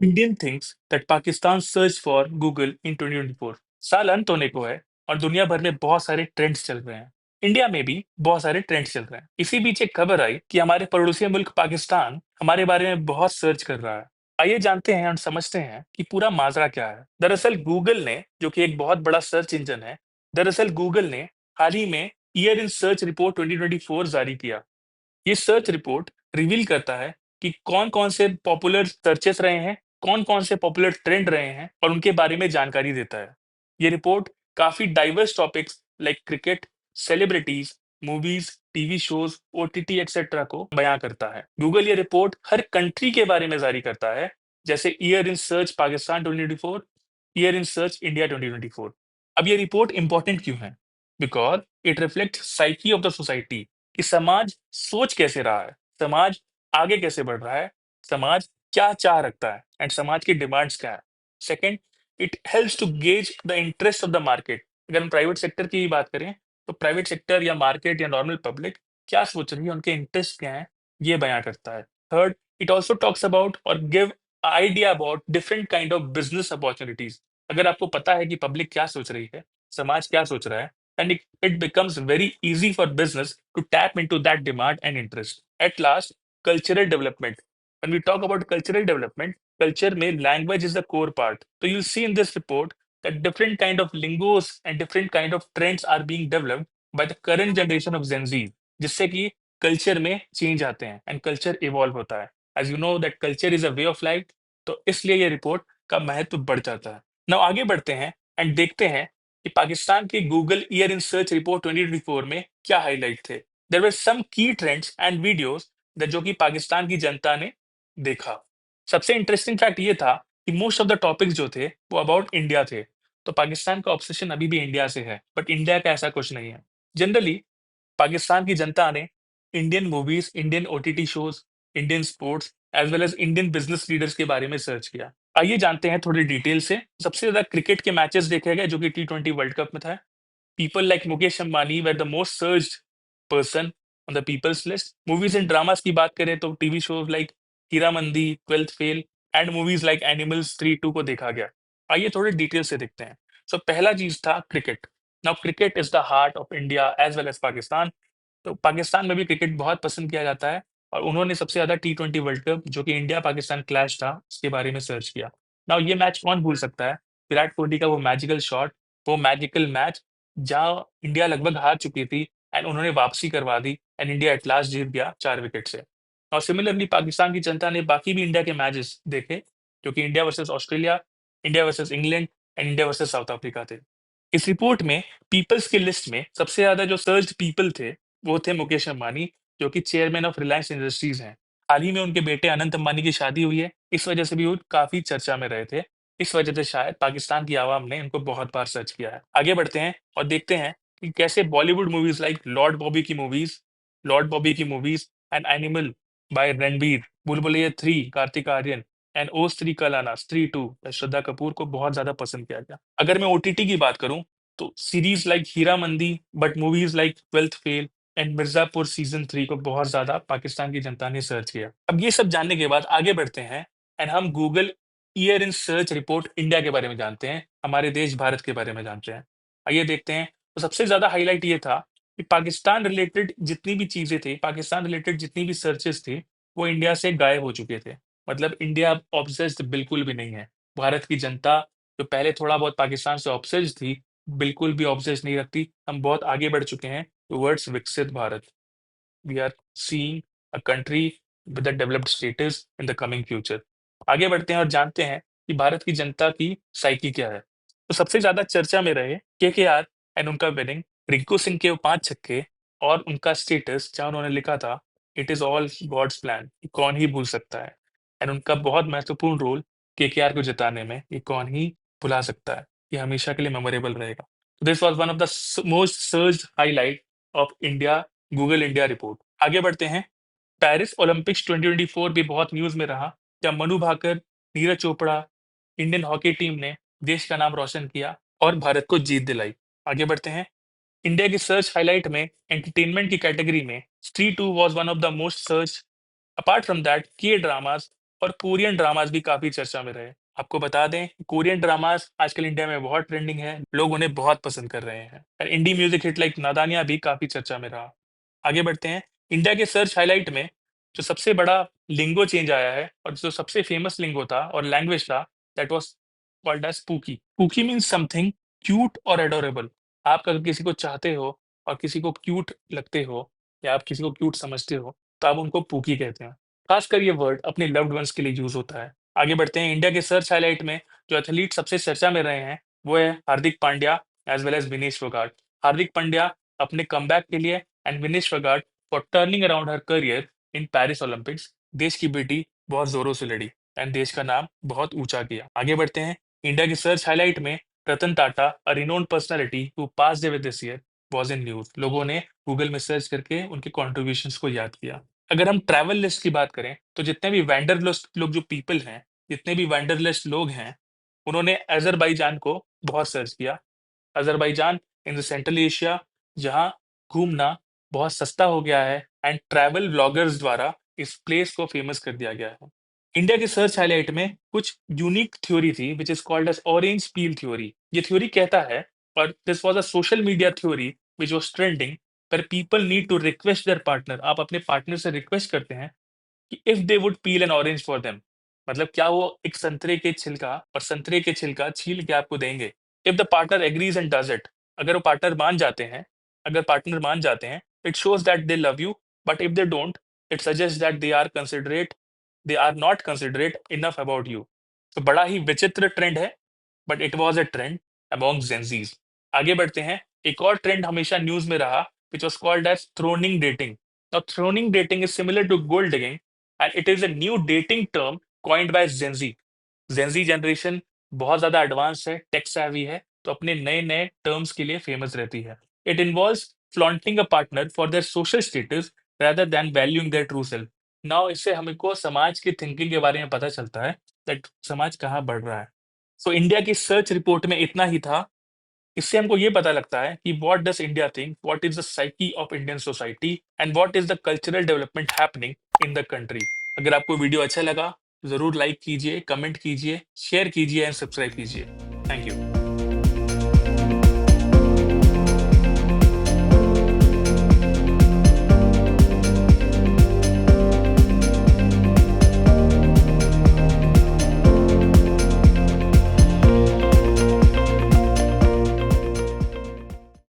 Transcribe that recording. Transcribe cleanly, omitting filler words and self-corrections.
Indian thinks that Pakistan search for Google in 2024। साल अंत होने को है और दुनिया भर में बहुत सारे ट्रेंड्स चल रहे हैं। इंडिया में भी बहुत सारे ट्रेंड्स चल रहे हैं। इसी बीच एक खबर आई कि हमारे पड़ोसी मुल्क पाकिस्तान हमारे बारे में बहुत सर्च कर रहा है। आइए जानते हैं और समझते हैं कि पूरा माजरा क्या है। दरअसल गूगल ने, जो कि एक बहुत बड़ा सर्च इंजन है, दरअसल गूगल ने हाल ही में ईयर इन सर्च रिपोर्ट 2024 जारी किया। ये सर्च रिपोर्ट रिवील करता है कि कौन-कौन से पॉपुलर सर्चेस रहे हैं, कौन-कौन से पॉपुलर ट्रेंड रहे हैं और उनके बारे में जानकारी देता है। ये रिपोर्ट काफ़ी diverse topics like cricket, celebrities, movies, TV shows, OTT etcetera को बयाँ करता है। गूगल ये रिपोर्ट हर कंट्री के बारे में जारी करता है, जैसे year in search Pakistan 2024, year in search India 2024। अब ये रिपोर्ट इम्पोर्टेंट क्यों है? Because it reflects psyche of the society कि समाज सोच कैसे रहा है, समाज आगे कैसे बढ़ रहा है, समाज क्या चाह रखता है एंड समाज की डिमांड्स क्या है। Second, it helps to gauge the interest of the market. अगर हम प्राइवेट सेक्टर की ही बात करें, तो प्राइवेट सेक्टर या मार्केट या नॉर्मल पब्लिक क्या सोच रही है, उनके इंटरेस्ट क्या है, ये बयां करता है। Third, it also talks about और give idea about different kind of business opportunities. अगर आपको पता है कि पब्लिक क्या सोच रही है, समाज क्या सोच रहा है, and it becomes very easy for business to tap into that demand and interest. At last, cultural development. When we talk about cultural development, culture में language is the core part. So you'll see in this report that different kind of lingos and different kind of trends are being developed by the current generation of Gen Z, जिससे कि culture में change आते हैं and culture evolve होता है. As you know that culture is a way of life, तो इसलिए ये report का महत्व बढ़ जाता है. Now आगे बढ़ते हैं and देखते हैं कि पाकिस्तान के Google year in search report 2024 में क्या हाईलाइट थे। देयर वर सम की ट्रेंड्स एंड वीडियोस जो कि पाकिस्तान की जनता ने देखा। सबसे इंटरेस्टिंग फैक्ट ये था कि मोस्ट ऑफ द टॉपिक्स जो थे वो अबाउट इंडिया थे। तो पाकिस्तान का ऑब्सेशन अभी भी इंडिया से है, बट इंडिया का ऐसा कुछ नहीं है। जनरली पाकिस्तान की जनता ने Indian movies, Indian OTT shows, Indian sports as well as Indian business leaders के बारे में सर्च किया। आइए जानते हैं थोड़ी डिटेल से। सबसे ज्यादा क्रिकेट के मैचेस देखे गए जो कि T20 वर्ल्ड कप में था। People like Mukesh Ambani were the most searched person on the people's list. Movies and dramas की बात करें तो टीवी शोज लाइक हीरा मंदी, twelfth fail and movies like animals 3-2 को देखा गया। आइए थोड़े डिटेल से देखते हैं। सो पहला चीज था cricket. Now cricket is the heart of India as well as Pakistan. तो पाकिस्तान में भी क्रिकेट बहुत पसंद किया जाता है और उन्होंने सबसे ज्यादा T20 वर्ल्ड कप जो कि इंडिया पाकिस्तान क्लैश था उसके बारे में सर्च किया। नाउ ये मैच कौन भूल सकता है? विराट कोहली का वो मैजिकल शॉट, वो मैजिकल मैच जहाँ इंडिया लगभग हार चुकी थी एंड उन्होंने वापसी करवा दी एंड इंडिया एट लास्ट जीत गया 4 विकेट से। और सिमिलरली पाकिस्तान की जनता ने बाकी भी इंडिया के मैचेस देखे, जो कि India versus Australia, India versus England and India versus south Africa थे। इस रिपोर्ट में पीपल्स की लिस्ट में सबसे ज्यादा जो सर्च पीपल थे वो थे मुकेश अंबानी, जो कि चेयरमैन ऑफ रिलायंस इंडस्ट्रीज हैं। हाल ही में उनके बेटे अनंत अंबानी की शादी हुई है, इस वजह से भी वो काफी चर्चा में रहे थे। इस वजह से शायद पाकिस्तान की आवाम ने इनको बहुत बार सर्च किया है। आगे बढ़ते हैं और देखते हैं कि कैसे Bollywood movies like Lord Bobby की movies and Animal by Ranbir, बुलबुलैया 3 कार्तिक आर्यन एंड ओस 3 कल आना, स्त्री 2 श्रद्धा कपूर को बहुत ज्यादा पसंद किया गया। अगर मैं ओटीटी की बात करूं तो सीरीज लाइक हीरा मंदी, but movies like twelfth fail and Mirzapur season 3 को बहुत ज्यादा पाकिस्तान की जनता ने सर्च किया। अब ये सब जानने के बाद आगे बढ़ते हैं एंड हम Google year in search report India के बारे में जानते हैं, हमारे देश भारत के बारे में जानते हैं। आइए देखते हैं। तो सबसे ज्यादा हाईलाइट ये था कि पाकिस्तान रिलेटेड जितनी भी चीजें थी, पाकिस्तान रिलेटेड जितनी भी सर्चेस थी, वो इंडिया से गायब हो चुके थे। मतलब इंडिया अब ऑब्सेस्ड बिल्कुल भी नहीं है। भारत की जनता जो पहले थोड़ा बहुत पाकिस्तान से ऑब्सेस्ड थी, बिल्कुल भी ऑब्सेस्ड नहीं रखती। हम बहुत आगे बढ़ चुके हैं टुवर्ड्स विकसित Bharat. We are seeing a country with a developed status in the coming future. आगे बढ़ते हैं और जानते हैं कि भारत की जनता की साइकी क्या है। तो सबसे ज्यादा चर्चा में रहे KKR एंड उनका विनिंग, रिंकू सिंह के वो 5 छक्के और उनका स्टेटस जहां उन्होंने लिखा था it is all god's plan, कौन ही भूल सकता है। एंड उनका बहुत महत्वपूर्ण रोल KKR को जिताने में, ये कौन ही भुला सकता है। ये हमेशा के लिए मेमोरेबल रहेगा। This was one of the most search highlight of India Google India report. आगे बढ़ते हैं। पेरिस ओलंपिक्स 2024 भी बहुत न्यूज़ में रहा, जब Manu Bhaker, Neeraj Chopra, Indian hockey team ने देश का नाम रोशन किया और भारत को जीत दिलाई। आगे बढ़ते हैं। इंडिया की सर्च हाइलाइट में एंटरटेनमेंट की कैटेगरी में स्त्री 2 was one of the most search. Apart from that के ड्रामास और कोरियन ड्रामास भी काफ़ी चर्चा में रहे। आपको बता दें, कोरियन ड्रामास आजकल इंडिया में बहुत ट्रेंडिंग है, लोग उन्हें बहुत पसंद कर रहे हैं। और इंडी म्यूज़िक हिट लाइक नादानिया भी काफ़ी चर्चा में रहा। आगे बढ़ते हैं, इंडिया के सर्च हाइलाइट में जो सबसे बड़ा लिंगो चेंज आया है और जो सबसे फेमस लिंगो था और लैंग्वेज था, that was called as pookie. Pookie means something cute और एडोरेबल। आप अगर किसी को चाहते हो और किसी को क्यूट लगते हो या आप किसी को क्यूट समझते हो, तो आप उनको पूकी कहते हैं। खासकर ये वर्ड अपने लव्ड वन्स के लिए यूज़ होता है। आगे बढ़ते हैं, इंडिया के सर्च हाइलाइट में जो एथलीट सबसे चर्चा में रहे हैं, वो है Hardik Pandya as well as Vinesh Phogat. Hardik Pandya अपने कमबैक के लिए and Vinesh Phogat for turning around her career in Paris Olympics. देश की बेटी बहुत ज़ोरों से लड़ी एंड देश का नाम बहुत ऊँचा किया। आगे बढ़ते हैं, इंडिया की सर्च हाइलाइट में Ratan Tata, a renowned personality who passed away this year, was in news. लोगों ने गूगल में सर्च करके उनके कॉन्ट्रिब्यूशंस को याद किया। अगर हम ट्रैवल लिस्ट की बात करें, तो जितने भी वैंडरलस्ट लोग जो पीपल हैं, जितने भी वैंडरलस्ट लोग हैं, उन्होंने अज़रबैजान को बहुत सर्च किया। Azerbaijan in the central Asia, जहाँ घूमना बहुत सस्ता हो गया है एंड ट्रैवल व्लॉगर्स द्वारा इस प्लेस को फेमस कर दिया गया है। इंडिया के सर्च हाइलाइट में कुछ यूनिक थ्योरी थी which is called as orange peel theory. ये थ्योरी कहता है, और this was a social media theory which was trending, where people need to request their partner. आप अपने पार्टनर से रिक्वेस्ट करते हैं कि if they would peel an orange for them, मतलब क्या वो एक संतरे के छिलका और संतरे के छिलका छील के आपको देंगे। If the partner agrees and does it, अगर वो पार्टनर मान जाते हैं, अगर पार्टनर मान जाते हैं, it shows that they love you. But if they don't, it suggest that they are not considerate enough about you. तो बड़ा ही विचित्र ट्रेंड है, but it was a trend among Gen Zs. आगे बढ़ते हैं, एक और ट्रेंड हमेशा न्यूज में रहा which was called as throning dating. Now, throning dating is similar to gold digging, and it is a new dating term coined by Gen Z. Gen Z generation बहुत ज़्यादा एडवांस है, take savvy है, तो अपने नए-नए terms के लिए famous रहती है। It involves flaunting a partner for their social status rather than valuing their true self. Now, इससे हमको समाज की थिंकिंग के बारे में पता चलता है दैट समाज कहाँ बढ़ रहा है। सो इंडिया की सर्च रिपोर्ट में इतना ही था। इससे हमको ये पता लगता है कि what does India think, what is the psyche of Indian society and what is the cultural development happening in the country. अगर आपको वीडियो अच्छा लगा, ज़रूर लाइक कीजिए, कमेंट कीजिए, शेयर कीजिए एंड सब्सक्राइब कीजिए। Thank you.